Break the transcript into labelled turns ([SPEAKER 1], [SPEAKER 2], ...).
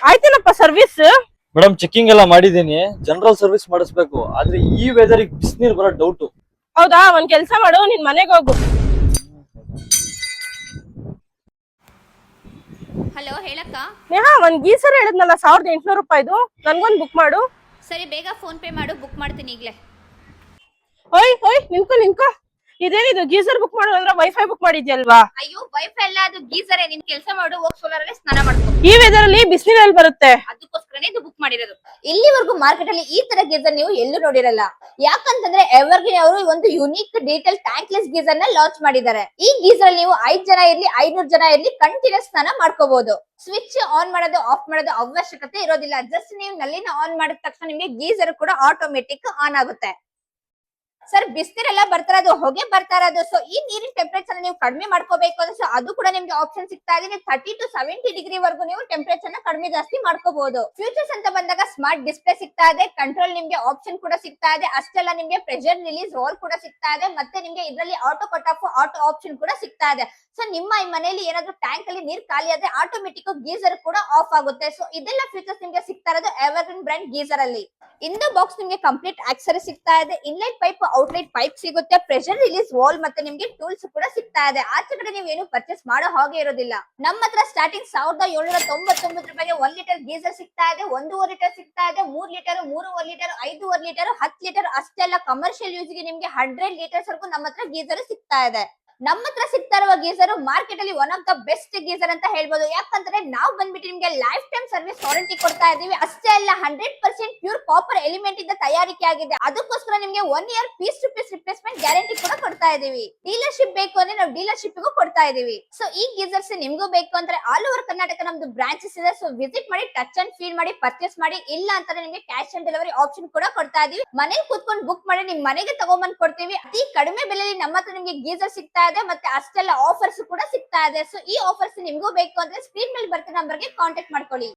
[SPEAKER 1] ಆಯ್ತೇನಪ್ಪ service.
[SPEAKER 2] Madam checking ಎಲ್ಲ ಮಾಡಿದೀನಿ, general service ಮಾಡಿಸ್ಬೇಕು. ಆದ್ರೆ ಈ ವೆದರಿಗೆ ಬಿಸಿನೀರ್ ಬರೋ ಡೌಟ್.
[SPEAKER 1] ಹೌದಾ, ಒಂದ್ ಕೆಲ್ಸ ಮಾಡು, ನಿನ್ ಮನೆಗೆ ಹೋಗು.
[SPEAKER 3] ಹಲೋ ಹೇಳಕ್ಕ.
[SPEAKER 1] ನೇಹಾ, ಒಂದ್ ಗೀಸರ್ ಹೇಳಿದ್ನಲ್ಲ 1800 ರೂಪಾಯಿದು, ನನ್ಗೊಂದ್ ಬುಕ್ ಮಾಡು.
[SPEAKER 3] ಸರಿ, ಬೇಗ ಫೋನ್ ಪೇ ಮಾಡು, ಬುಕ್ ಮಾಡ್ತೀನಿ ಈಗ್ಲೇ.
[SPEAKER 1] ಓಯ್ ಓಯ್, ನಿನ್ಕೋ. ಇದೇನಿದು ಗೀಸರ್ ಬುಕ್ ಮಾಡು ಅಂದ್ರೆ ವೈಫೈ ಬುಕ್ ಮಾಡಿದ್ಯಲ್ವಾ?
[SPEAKER 3] ಅಯ್ಯೋ, ವೈಫೈ ಅಲ್ಲ, ಅದು ಗೀಸರೇ. ನಿನ್ ಕೆಲಸ ಮಾಡು, ಹೋಗ್ ಸೋಲಾರ್ ಅಲ್ಲಿ ಸ್ನಾನ ಮಾಡ್ಕೊ.
[SPEAKER 1] ಈ ವೆದರ್ ಅಲ್ಲಿ ಬಿಸಿನೀರಲ್ಲಿ ಬರುತ್ತೆ.
[SPEAKER 3] ಅದಕ್ಕೋಸ್ಕರನೇ ಇದು ಬುಕ್ ಮಾಡಿರೋದು. ಇಲ್ಲಿವರೆಗೂ ಮಾರ್ಕೆಟ್ ಅಲ್ಲಿ ಈ ತರ ಗೀಸರ್ ನೀವು ಎಲ್ಲೂ ನೋಡಿರಲ್ಲ. ಯಾಕಂತಂದ್ರೆ ಎವರ್ಗ್ರೀನ್ ಅವರು ಒಂದು ಯುನಿಕ್ ಡೀಟೇಲ್ ಟ್ಯಾಂಕ್ಲೆಸ್ ಗೀಸರ್ ನ ಲಾಂಚ್ ಮಾಡಿದ್ದಾರೆ. ಈ ಗೀಸರ್ ಅಲ್ಲಿ ನೀವು 5 ಜನ ಇರ್ಲಿ 500 ಜನ ಇರ್ಲಿ ಕಂಟಿನ್ಯೂಸ್ ಸ್ನಾನ ಮಾಡ್ಕೋಬಹುದು. ಸ್ವಿಚ್ ಆನ್ ಮಾಡೋದು ಆಫ್ ಮಾಡೋದು ಅವಶ್ಯಕತೆ ಇರೋದಿಲ್ಲ. ಜಸ್ಟ್ ನೀವು ನಲ್ಲಿನ ಆನ್ ಮಾಡಿದ ತಕ್ಷಣ ನಿಮ್ಗೆ ಗೀಸರ್ ಕೂಡ ಆಟೋಮೆಟಿಕ್ ಆನ್ ಆಗುತ್ತೆ. ಸರ್, ಬಿಸಿನೀರೆಲ್ಲ ಬರ್ತಾ ಇರೋದು, ಹೊಗೆ ಬರ್ತಾ ಇರೋದು. ಸೊ ಈ ನೀರಿನ ಟೆಂಪರೇಚರ್ ನೀವು ಕಡಿಮೆ ಮಾಡ್ಕೋಬೇಕು ಅಂದ್ರೆ ಅದು ಕೂಡ ನಿಮ್ಗೆ ಆಪ್ಷನ್ ಸಿಗ್ತಾ ಇದೆ. 30 to 70 ಡಿಗ್ರಿ ವರೆಗೂ ನೀವು ಟೆಂಪರೇಚರ್ ನ ಕಡಿಮೆ ಜಾಸ್ತಿ ಮಾಡ್ಕೋಬಹುದು. ಫ್ಯೂಚರ್ಸ್ ಅಂತ ಬಂದಾಗ ಸ್ಮಾರ್ಟ್ ಡಿಸ್ಪ್ಲೇ ಸಿಗ್ತಾ ಇದೆ, ಕಂಟ್ರೋಲ್ ನಿಮ್ಗೆ ಆಪ್ಷನ್ ಕೂಡ ಸಿಗ್ತಾ ಇದೆ. ಅಷ್ಟೆಲ್ಲ ನಿಮ್ಗೆ ಪ್ರೆಷರ್ ರಿಲೀಸ್ ವಾಲ್ ಕೂಡ ಸಿಗ್ತಾ ಇದೆ. ಮತ್ತೆ ನಿಮ್ಗೆ ಇದರಲ್ಲಿ auto cut off auto option ಕೂಡ ಸಿಗ್ತಾ ಇದೆ. ಸೊ ನಿಮ್ಮ ಈ ಮನೆಯಲ್ಲಿ ಏನಾದ್ರು ಟ್ಯಾಂಕ್ ಅಲ್ಲಿ ನೀರ್ ಖಾಲಿ ಆದ್ರೆ ಆಟೋಮೆಟಿಕ್ ಗೀಸರ್ ಕೂಡ ಆಫ್ ಆಗುತ್ತೆ. ಸೊ ಇದೆಲ್ಲ ಫೀಚರ್ಸ್ ನಿಮ್ಗೆ ಸಿಗ್ತಾ ಇರೋದು ಎವರ್ಗ್ರೀನ್ ಬ್ರ್ಯಾಂಡ್ ಗೀಸರ್ ಅಲ್ಲಿ. ಇನ್ ದ ಬಾಕ್ಸ್ ನಿಮ್ಗೆ ಕಂಪ್ಲೀಟ್ ಆಕ್ಸೆಸರಿ ಸಿಗ್ತಾ ಇದೆ. ಇನ್ಲೈಟ್ ಪೈಪ್, ಔಟ್ಲೈಟ್ ಪೈಪ್ ಸಿಗುತ್ತೆ. ಪ್ರೆಷರ್ ರಿಲೀಸ್ ವಾಲ್ ಮತ್ತೆ ನಿಮ್ಗೆ ಟೂಲ್ಸ್ ಕೂಡ ಸಿಗ್ತಾ ಇದೆ. ಆಚೆ ಕಡೆ ನೀವು ಏನು ಪರ್ಚೇಸ್ ಮಾಡೋ ಹಾಗೆ ಇರೋದಿಲ್ಲ. ನಮ್ಮ ಹತ್ರ ಸ್ಟಾರ್ಟಿಂಗ್ 1799 ರೂಪಾಯಿಗೆ 1 ಲೀಟರ್ ಗೀಸರ್ ಸಿಗ್ತಾ ಇದೆ, 1.5 ಲೀಟರ್ ಸಿಗ್ತಾ ಇದೆ, 3 ಲೀಟರ್, 3.5 ಲೀಟರ್, 5.5 ಲೀಟರ್, 10 ಲೀಟರ್ ಅಷ್ಟೆಲ್ಲ ಕಮರ್ಷಿಯಲ್ ಯೂಸ್ ಗೆ ನಿಮ್ಗೆ 100 ಲೀಟರ್ಸ್ ವರೆಗೂ ನಮ್ಮ ಹತ್ರ ಗೀಸರ್ ಸಿಗ್ತಾ ಇದೆ. ನಮ್ಮ ಹತ್ರ ಸಿಗ್ತಾ ಇರುವ ಗೀಸರ್ ಮಾರ್ಕೆಟ್ ಅಲ್ಲಿ one of the best geyser ಅಂತ ಹೇಳ್ಬೋದು. ಯಾಕಂದ್ರೆ ನಾವು ಬಂದ್ಬಿಟ್ಟು ನಿಮ್ಗೆ ಲೈಫ್ ಟೈಮ್ ಸರ್ವಿಸ್ ವಾರಂಟಿ ಕೊಡ್ತಾ ಇದೀವಿ. ಅಷ್ಟೇ ಅಲ್ಲ, 100% ಪ್ಯೂರ್ ಕಾಪರ್ ಎಲಿಮೆಂಟ್ ಇಂದ ತಯಾರಿಕೆ ಆಗಿದೆ. ಅದಕ್ಕೋಸ್ಕರ ನಿಮ್ಗೆ 1 year piece to piece replacement guarantee ಕೂಡ ಕೊಡ್ತಾ ಇದೀವಿ. ಡೀಲರ್ಶಿಪ್ ಬೇಕು ಅಂದ್ರೆ ನಾವು ಡೀಲರ್ಶಿಪ್ ಕೊಡ್ತಾ ಇದೀವಿ. ಸೊ ಈ ಗೀಸರ್ಸ್ ನಿಮ್ಗೂ ಬೇಕು ಅಂದ್ರೆ ಆಲ್ ಓವರ್ ಕರ್ನಾಟಕ ನಮ್ದು ಬ್ರಾಂಚಸ್ ಇದೆ. ಸೊ ವಿಸಿಟ್ ಮಾಡಿ, ಟಚ್ ಅಂಡ್ ಫೀಲ್ ಮಾಡಿ ಪರ್ಚೇಸ್ ಮಾಡಿ. ಇಲ್ಲ ಅಂತಾನೆ ನಿಮ್ಗೆ ಕ್ಯಾಶ್ ಆನ್ ಡೆಲಿವರಿ ಆಪ್ಷನ್ ಕೂಡ ಕೊಡ್ತಾ ಇದೀವಿ. ಮನೇಲಿ ಕೂತ್ಕೊಂಡು ಬುಕ್ ಮಾಡಿ ನಿಮ್ ಮನೆಗೆ ತಗೊಂಡ್ಬಂದ್ ಕೊಡ್ತೀವಿ. ಅತಿ ಕಡಿಮೆ ಬೆಲೆಯಲ್ಲಿ ನಮ್ಮ ಹತ್ರ ನಿಮ್ಗೆ ಗೀಸರ್ ಸಿಗ್ತಾ ಇದೆ. ಮತ್ತೆ ಅಷ್ಟೆಲ್ಲ ಆಫರ್ಸ್ ಕೂಡ ಸಿಗ್ತಾ ಇದೆ. ಸೊ ಈ ಆಫರ್ಸ್ ನಿಮ್ಗೂ ಬೇಕು ಅಂದ್ರೆ ಸ್ಕ್ರೀನ್ ಮೇಲೆ ಬರ್ತಿರೋ ನಂಬರ್ಗೆ ಕಾಂಟ್ಯಾಕ್ಟ್ ಮಾಡ್ಕೊಳ್ಳಿ.